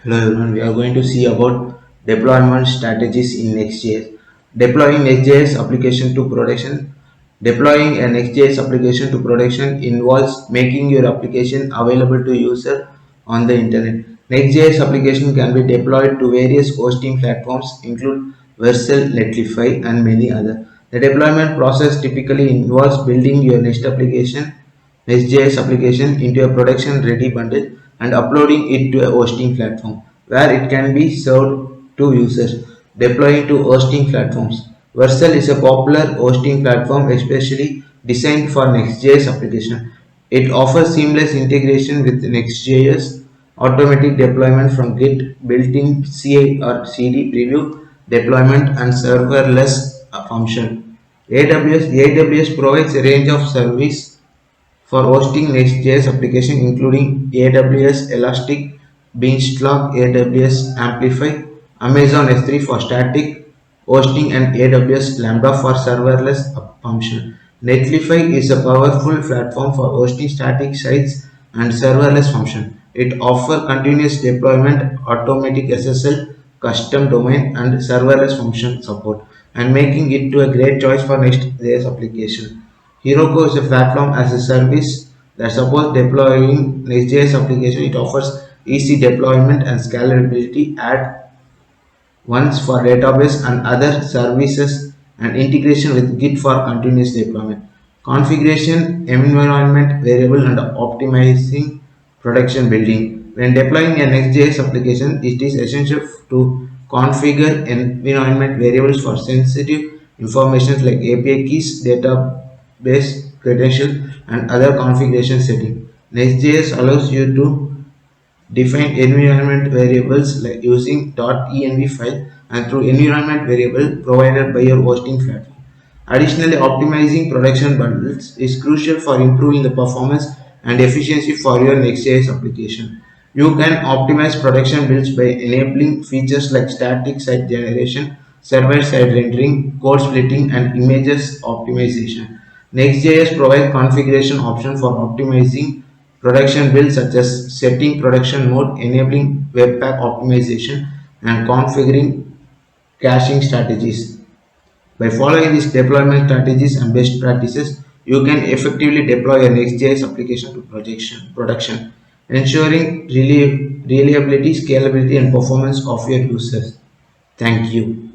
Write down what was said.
Hello everyone, we are going to see about deployment strategies in Next.js. Deploying Next.js application to production. Deploying a Next.js application to production involves making your application available to user on the internet. Next.js application can be deployed to various hosting platforms include Vercel, Netlify and many others. The deployment process typically involves building your Next.js application into a production ready bundle and uploading it to a hosting platform where it can be served to users. Deploying to hosting platforms. Vercel is a popular hosting platform especially designed for Next.js application. It offers seamless integration with Next.js, automatic deployment from Git, built-in CI or CD preview deployment, and serverless function. AWS provides a range of service for hosting Next.js application including AWS Elastic Beanstalk, AWS Amplify, Amazon S3 for static hosting, and AWS Lambda for serverless function. Netlify is a powerful platform for hosting static sites and serverless function. It offers continuous deployment, automatic SSL, custom domain, and serverless function support, and making it to a great choice for Next.js application. Heroku is a platform as a service that supports deploying Next.js application. It offers easy deployment and scalability at once for database and other services and integration with Git for continuous deployment. Configuration, environment variable and optimizing production building. When deploying a Next.js application, it is essential to configure environment variables for sensitive information like API keys, database credentials, and other configuration settings. Next.js allows you to define environment variables like using .env file and through environment variable provided by your hosting platform. Additionally, optimizing production bundles is crucial for improving the performance and efficiency for your Next.js application. You can optimize production builds by enabling features like static site generation, server-side rendering, code splitting, and images optimization. Next.js provides configuration options for optimizing production builds such as setting production mode, enabling webpack optimization, and configuring caching strategies. By following these deployment strategies and best practices, you can effectively deploy a Next.js application to production, ensuring reliability, scalability, and performance of your users. Thank you.